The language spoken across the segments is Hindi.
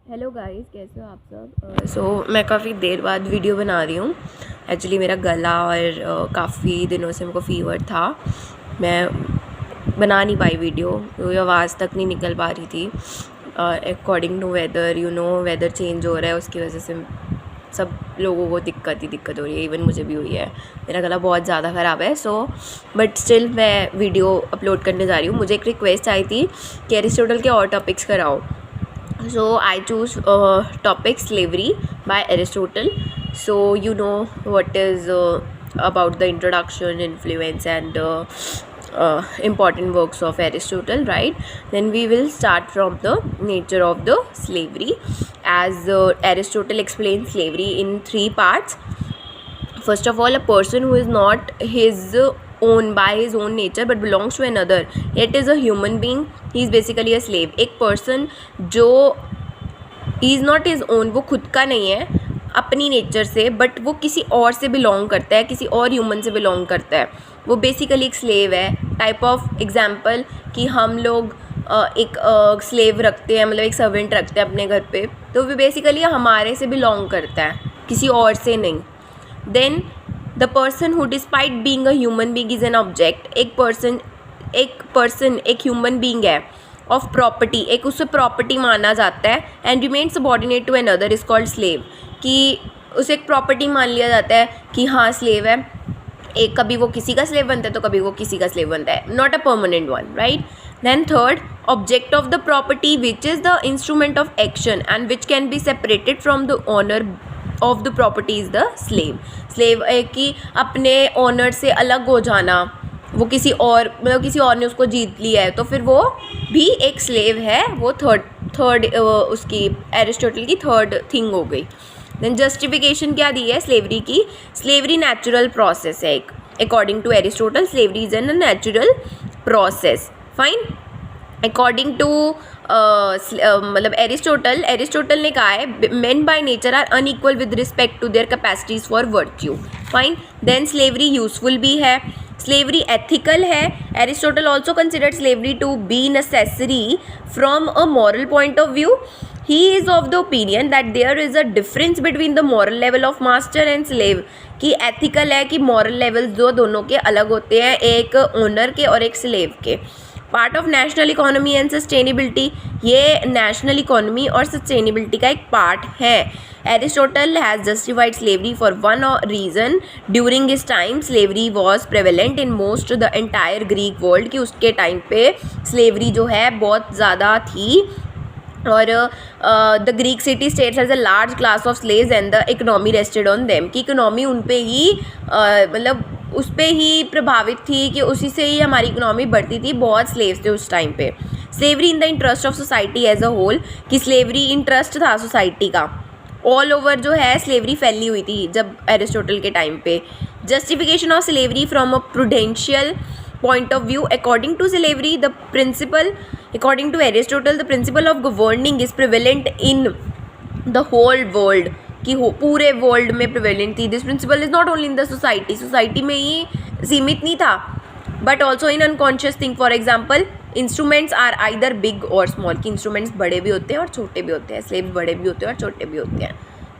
हेलो गाइस, कैसे हो आप सब। मैं काफ़ी देर बाद वीडियो बना रही हूँ। एक्चुअली मेरा गला और काफ़ी दिनों से मेरे को फीवर था। मैं बना नहीं पाई वीडियो, तो आवाज़ तक नहीं निकल पा रही थी। According to weather, weather change हो रहा है, उसकी वजह से सब लोगों को दिक्कत हो रही है। इवन मुझे भी हुई है। मेरा गला बहुत ज़्यादा ख़राब है। बट स्टिल मैं वीडियो अपलोड करने जा रही हूँ। मुझे एक रिक्वेस्ट आई थी कि एरिस्टोटल के और टॉपिक्स कराओ। So I choose topic slavery by Aristotle. So what is about the introduction, influence, and important works of Aristotle, right? Then we will start from the nature of the slavery, as Aristotle explains slavery in 3 parts. First of all, a person who is not his own by his own nature but belongs to another, it is a human being, he is basically a slave. एक person जो he is not his own, वो खुद का नहीं है अपनी नेचर से, बट वो किसी और से बिलोंग करता है, किसी और ह्यूमन से बिलोंग करता है, वो बेसिकली एक स्लेव है। टाइप ऑफ एग्जांपल कि हम लोग एक स्लेव रखते हैं, मतलब एक सर्वेंट रखते हैं अपने घर पे, तो वो बेसिकली हमारे से बिलोंग करता है, किसी और से नहीं। Then the person who despite being a human being is an object. एक पर्सन एक ह्यूमन बीइंग है ऑफ प्रॉपर्टी, एक उससे प्रॉपर्टी माना जाता है। And remain subordinate to another is called slave, कि उसे एक प्रॉपर्टी मान लिया जाता है कि हाँ स्लेव है। एक कभी वो किसी का स्लेव बनता है तो कभी वो किसी का स्लेव बनता है, not a permanent one, right. Then third, object of the property which is the instrument of action and which can be separated from the owner of the property is the slave. Slave कि अपने ओनर से अलग हो जाना, वो किसी और, मतलब किसी और ने उसको जीत लिया है तो फिर वो भी एक स्लेव है। वो थर्ड उसकी एरिस्टोटल की थर्ड थिंग हो गई। देन जस्टिफिकेशन क्या दी है स्लेवरी की? स्लेवरी नेचुरल प्रोसेस है एक, according to Aristotle slavery is an natural process. Fine. According to मतलब एरिस्टोटल ने कहा है men by nature are unequal with respect to their capacities for virtue. Fine. Then slavery useful भी है, स्लेवरी एथिकल है। Aristotle also considered slavery to be necessary from a moral point of view. He is of the opinion that there is a difference between the moral level of master and slave, कि एथिकल है कि मॉरल लेवल जो दोनों के अलग होते हैं, एक ओनर के और एक स्लेव के। Part of national economy and sustainability, ये नेशनल इकोनॉमी और सस्टेनेबिलिटी का एक पार्ट है। Aristotle has justified slavery for one reason. During his time slavery was prevalent in most the entire Greek world, कि उसके टाइम पे स्लेवरी जो है बहुत ज़्यादा थी। और the Greek city states has a large class of slaves and the economy rested on them, कि इकोनॉमी उन पे ही मतलब उस पर ही प्रभावित थी, कि उसी से ही हमारी इकोनॉमी बढ़ती थी। बहुत स्लेव्स थे उस टाइम पे। Slavery in the interest of society as a whole, कि स्लेवरी इंटरेस्ट था सोसाइटी का। ऑल ओवर जो है स्लेवरी फैली हुई थी जब एरिस्टोटल के टाइम पे। Justification of slavery from a prudential point of view, according to slavery the principle, according to Aristotle the principle of governing is prevalent in the whole world, कि पूरे वर्ल्ड में प्रिवेलेंट थी। This principle is not only in the society में ही सीमित नहीं था, but also in unconscious thing. For example instruments are either big or small, कि इंस्ट्रूमेंट्स बड़े भी होते हैं और छोटे भी होते हैं, स्लेव्स बड़े भी होते हैं और छोटे भी होते हैं।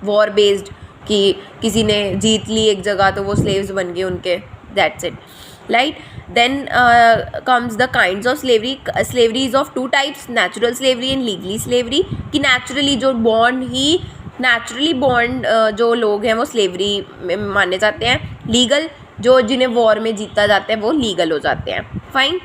वॉर बेस्ड, कि किसी ने जीत ली एक जगह तो वो स्लेव्स बन गए उनके, that's it, right. Then comes the kinds of slavery. Slavery is of 2 types, natural slavery and legally slavery, कि naturally जो born जो लोग हैं वो slavery में माने जाते हैं। legal जो जिन्हें war में जीता जाता है वो legal हो जाते हैं। fine.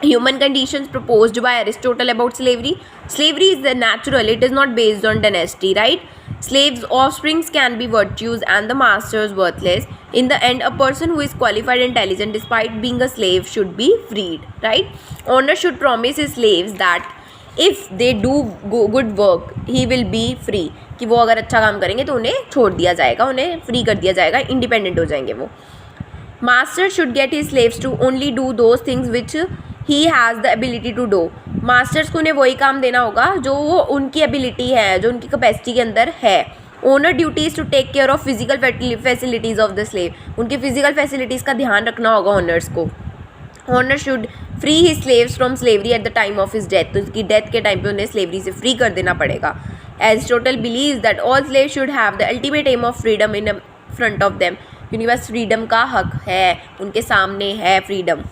Human conditions proposed by Aristotle about slavery. Slavery is the natural, it is not based on dynasty, right? Slaves' offsprings can be virtuous and the masters worthless. In the end, a person who is qualified and intelligent despite being a slave should be freed, right? Owner should promise his slaves that if they do good work, he will be free. कि वो अगर अच्छा काम करेंगे तो उन्हें छोड़ दिया जाएगा, उन्हें फ्री कर दिया जाएगा, इंडिपेंडेंट हो जाएंगे वो। Master should get his slaves to only do those things which he has the ability to do. Masters को उन्हें वही काम देना होगा जो वो उनकी एबिलिटी है, जो उनकी कैपेसिटी के अंदर है। Owner duty is to take care of physical facilities of the slave, उनकी फिजिकल फैसिलिटीज़ का ध्यान रखना होगा ओनर्स को। Owner should free his slaves from slavery at the time of his death, तो उसकी डेथ के टाइम पे उन्हें स्लेवरी से फ्री कर देना पड़ेगा। Aristotle believes that all slaves should have the ultimate aim of freedom in front of them. उनके पास फ्रीडम का हक है, उनके सामने है फ्रीडम.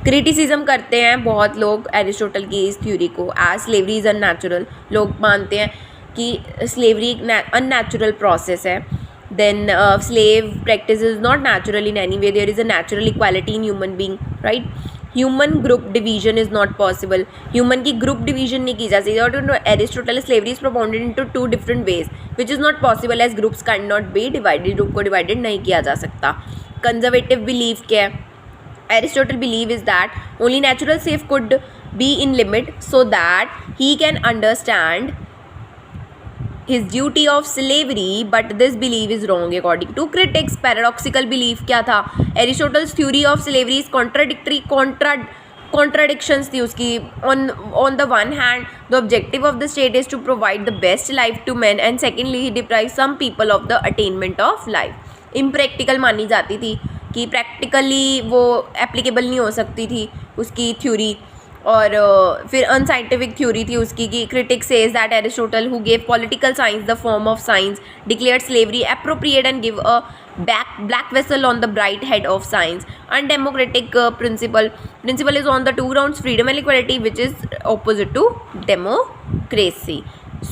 क्रिटिसिज्म करते हैं बहुत लोग एरिस्टोटल की इस थ्योरी को, एज स्लेवरी इज़ अननेचुरल. लोग मानते हैं कि स्लेवरी अननेचुरल प्रोसेस है. Then slave practice is not natural in any way. There is a natural equality in human being, right. Human group division is not possible. Human की ग्रुप डिवीजन नहीं की जा सकती. और Aristotle slavery is propounded into 2 different ways which is not possible as groups can not be divided. Group को डिवाइडेड नहीं किया जा सकता. कंजर्वेटिव बिलीव क्या है? Aristotle belief is that only natural slave could be in limit so that he can understand his duty of slavery, but this belief is wrong according to critics. Paradoxical belief क्या था? Aristotle's theory of slavery is contradictions थी उसकी. On the one hand, the objective of the state is to provide the best life to men, and secondly, he deprives some people of the attainment of life. Impractical मानी जाती थी कि प्रैक्टिकली वो एप्लीकेबल नहीं हो सकती थी उसकी थ्योरी. और फिर अनसाइंटिफिक थ्योरी थी उसकी कि critic says that Aristotle who gave political science the form of science declared slavery appropriate and give a black vessel on the bright head of science. Undemocratic principle is on the 2 grounds: freedom and equality, which is opposite to democracy.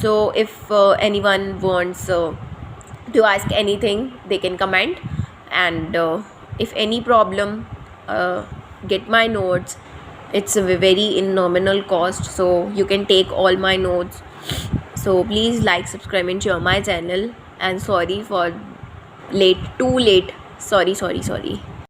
So if anyone wants to ask anything, they can comment. And if any problem, get my notes. It's very in nominal cost, so you can take all my notes. So please like, subscribe and share my channel. And sorry for too late. Sorry.